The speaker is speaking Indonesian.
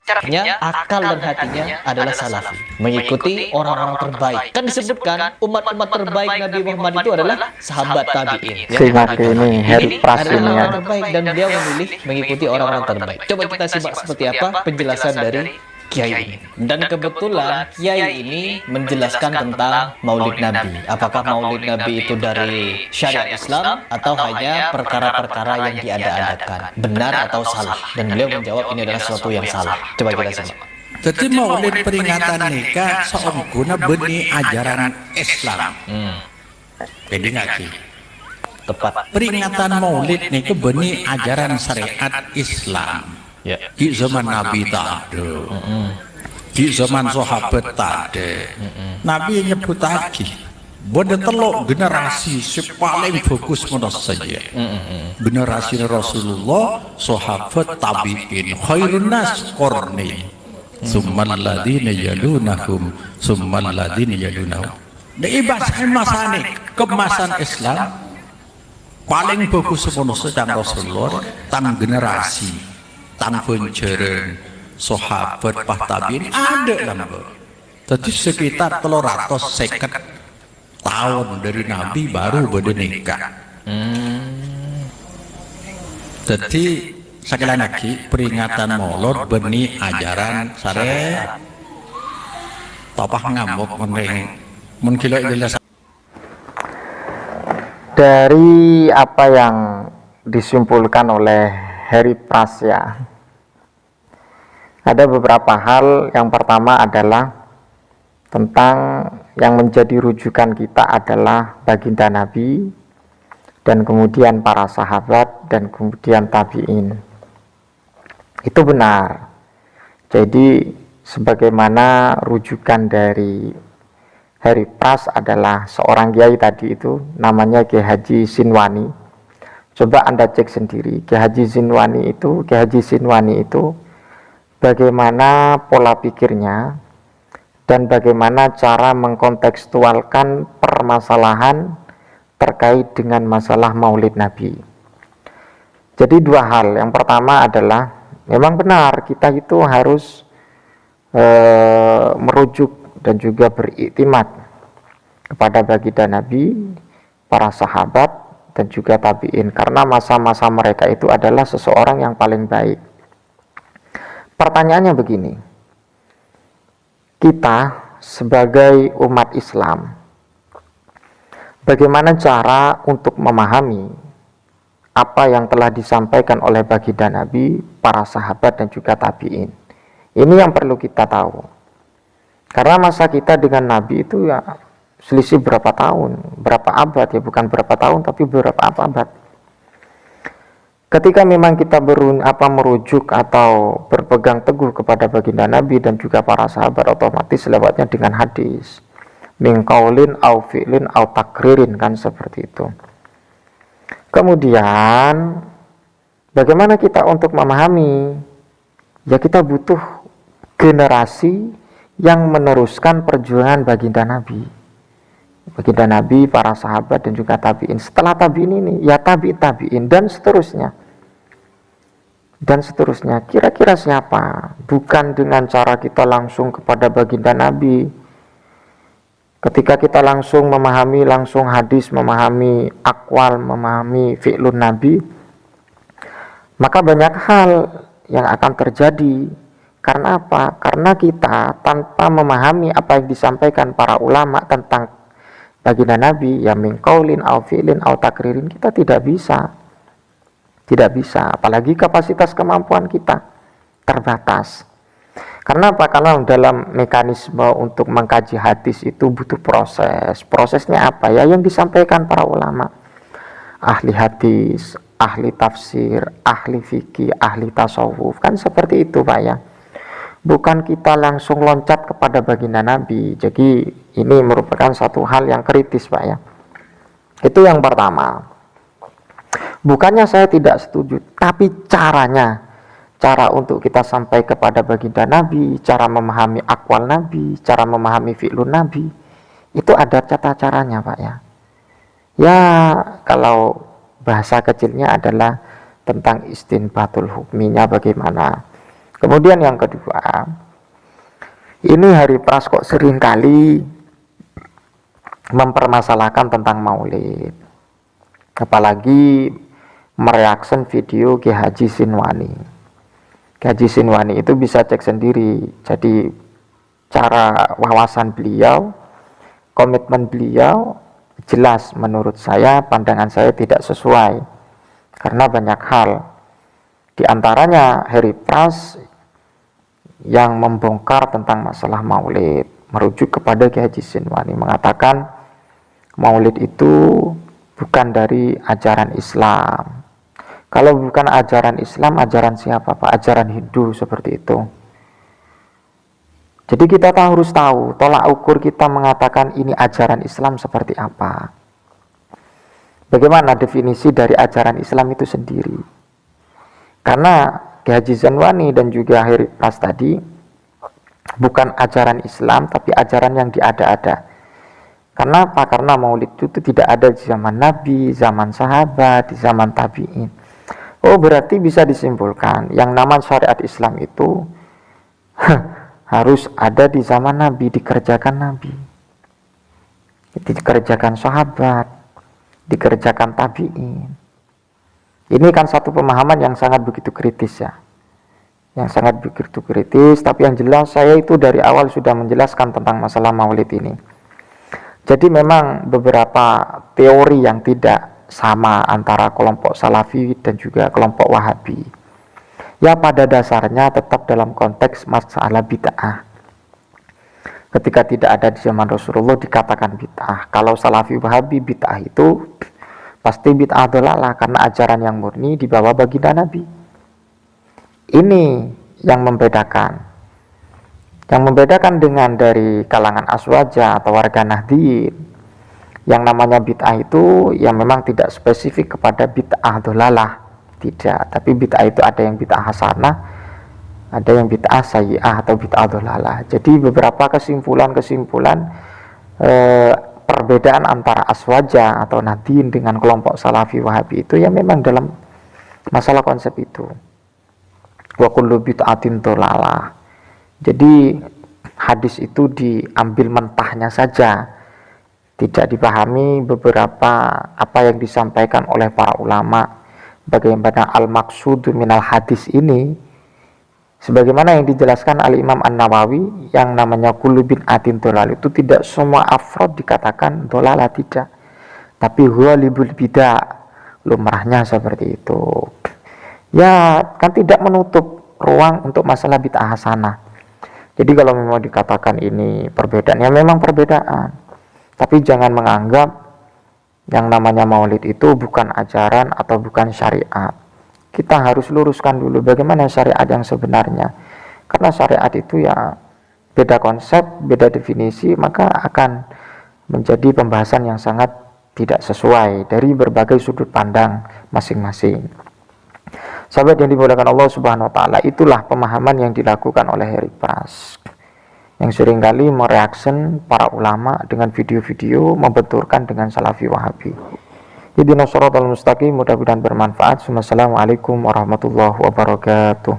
Caranya, akal dan hatinya adalah salafi, mengikuti orang-orang terbaik. Kan disebutkan umat-umat terbaik Nabi Muhammad itu adalah sahabat tabi'in. Sehingga ini Harry Pras ini Adalah ya. orang terbaik dan beliau memilih mengikuti orang-orang terbaik. Coba kita simak seperti apa penjelasan dari Kiai ini. Dan kebetulan Kiai ini menjelaskan tentang Maulid Nabi. Apakah Maulid Nabi itu dari syariat Islam atau hanya perkara-perkara yang diada-adakan, benar atau salah? Dan beliau menjawab ini adalah sesuatu yang salah. Coba kita simak. Jadi maulid peringatan nikah seorang benih ajaran Islam. Jadi ngaji. Tepat. Peringatan maulid niku benih ajaran syariat Islam. Ya. Di zaman Nabi tak ada. Di zaman sahabat tak ada. Nabi nyebut lagi. Benda teluk generasi paling bagus menurut saya. Generasi Rasulullah, sahabat tabi'in, khairun nas qarni. Summal ladina yalunahum, summal ladina yalunahum. Di bahasa masane kemasan Islam paling bagus menurut sedang Rasulullah tang generasi. Tanpun jeren sahabat tabi'in ada nambah. Jadi sekitar 350 tahun dari Nabi baru bernikah. Jadi sekali lagi peringatan Maulud benih ajaran syariat. Topah ngamuk meneng mun kilo jelas. Dari apa yang disimpulkan oleh Harry Pras ya, ada beberapa hal. Yang pertama adalah tentang yang menjadi rujukan kita adalah baginda Nabi, dan kemudian para sahabat, dan kemudian tabi'in. Itu benar. Jadi sebagaimana rujukan dari Harry Pras adalah seorang kiai tadi itu, namanya Kiai Haji Sinwani. Coba Anda cek sendiri, Kiai Haji Sinwani itu bagaimana pola pikirnya dan bagaimana cara mengkontekstualkan permasalahan terkait dengan masalah Maulid Nabi. Jadi dua hal. Yang pertama adalah memang benar kita itu harus merujuk dan juga beriktimat kepada baginda Nabi, para sahabat, dan juga tabi'in, karena masa-masa mereka itu adalah seseorang yang paling baik. Pertanyaannya begini, kita sebagai umat Islam, bagaimana cara untuk memahami apa yang telah disampaikan oleh baginda Nabi, para sahabat, dan juga tabi'in? Ini yang perlu kita tahu, karena masa kita dengan Nabi itu ya selisih berapa tahun, berapa abad ya, bukan berapa tahun tapi berapa abad. Ketika memang kita merujuk atau berpegang teguh kepada baginda Nabi dan juga para sahabat, otomatis lewatnya dengan hadis, min qaulin au fi'lin au takririn, kan seperti itu. Kemudian bagaimana kita untuk memahami? Ya kita butuh generasi yang meneruskan perjuangan baginda Nabi. Baginda Nabi, para sahabat, dan juga tabi'in. Setelah tabi'in ini, ya tabi'in, dan seterusnya. Dan seterusnya. Kira-kira siapa? Bukan dengan cara kita langsung kepada baginda Nabi. Ketika kita langsung memahami langsung hadis, memahami akwal, memahami fi'lun Nabi, maka banyak hal yang akan terjadi. Karena apa? Karena kita tanpa memahami apa yang disampaikan para ulama tentang baginda Nabi, ya min qaulin au fi'lin au takririn, kita tidak bisa, apalagi kapasitas kemampuan kita terbatas. Karena apa? Kalau dalam mekanisme untuk mengkaji hadis itu butuh prosesnya apa ya? Yang disampaikan para ulama, ahli hadis, ahli tafsir, ahli fikih, ahli tasawuf, kan seperti itu Pak ya. Bukan kita langsung loncat kepada baginda Nabi. Jadi ini merupakan satu hal yang kritis Pak ya. Itu yang pertama. Bukannya saya tidak setuju, tapi caranya, cara untuk kita sampai kepada baginda Nabi, cara memahami akwal Nabi, cara memahami fi'lun Nabi, itu ada tata caranya Pak ya. Ya kalau bahasa kecilnya adalah tentang istinbatul hukminya bagaimana. Kemudian yang kedua, ini Hari Pras kok sering kali mempermasalahkan tentang maulid, apalagi mereaction video Ki Haji Sinwani. Ki Haji Sinwani itu bisa cek sendiri, jadi cara wawasan beliau, komitmen beliau jelas menurut saya, pandangan saya tidak sesuai karena banyak hal, di antaranya Hari Pras yang membongkar tentang masalah maulid, merujuk kepada Ki Haji Sinwani, mengatakan maulid itu bukan dari ajaran Islam. Kalau bukan ajaran Islam, ajaran siapa Pak? Ajaran Hindu seperti itu. Jadi kita harus tahu tolak ukur kita mengatakan ini ajaran Islam seperti apa. Bagaimana definisi dari ajaran Islam itu sendiri? Karena Ki Haji Sinwani dan juga Hari Pras tadi bukan ajaran Islam, tapi ajaran yang diada-ada. Kenapa? Karena maulid itu tidak ada di zaman Nabi, zaman sahabat, di zaman tabi'in. Oh, berarti bisa disimpulkan yang nama syariat Islam itu harus ada di zaman Nabi, dikerjakan Nabi, dikerjakan sahabat, dikerjakan tabi'in. Ini kan satu pemahaman yang sangat begitu kritis ya, yang sangat begitu kritis. Tapi yang jelas saya itu dari awal sudah menjelaskan tentang masalah maulid ini. Jadi memang beberapa teori yang tidak sama antara kelompok Salafi dan juga kelompok Wahabi, ya pada dasarnya tetap dalam konteks masalah bid'ah. Ketika tidak ada di zaman Rasulullah dikatakan bid'ah. Kalau Salafi Wahabi bid'ah itu pasti bid'ah dhalalah, karena ajaran yang murni dibawa baginda Nabi. Ini yang membedakan. Yang membedakan dengan dari kalangan Aswaja atau warga Nahdliyin, yang namanya bid'ah itu yang memang tidak spesifik kepada bid'ah dhalalah, tidak. Tapi bid'ah itu ada yang bid'ah hasanah, ada yang bid'ah sayyi'ah atau bid'ah dhalalah. Jadi beberapa kesimpulan-kesimpulan perbedaan antara Aswaja atau Nahdliyin dengan kelompok Salafi Wahabi itu ya memang dalam masalah konsep itu. Wa kullu bid'atin dhalalah. Jadi hadis itu diambil mentahnya saja, tidak dipahami beberapa apa yang disampaikan oleh para ulama, bagaimana al-maqsud minal hadis ini, sebagaimana yang dijelaskan oleh Imam An-Nawawi, yang namanya kullu bid'atin dhalal itu tidak semua afrod dikatakan dhalalah, tidak, tapi huwa libul bid'ah, lumrahnya seperti itu. Ya kan tidak menutup ruang untuk masalah bid'ah hasanah. Jadi kalau memang dikatakan ini perbedaan, ya memang perbedaan, tapi jangan menganggap yang namanya maulid itu bukan ajaran atau bukan syariat. Kita harus luruskan dulu bagaimana syariat yang sebenarnya, karena syariat itu ya beda konsep, beda definisi, maka akan menjadi pembahasan yang sangat tidak sesuai dari berbagai sudut pandang masing-masing. Sahabat yang dimuliakan Allah Subhanahu wa taala, itulah pemahaman yang dilakukan oleh Hari Pras, yang seringkali mereaction para ulama dengan video-video membenturkan dengan Salafi Wahabi. Ihdinas shiratal mustaqim, mudah-mudahan bermanfaat. Wassalamualaikum warahmatullahi wabarakatuh.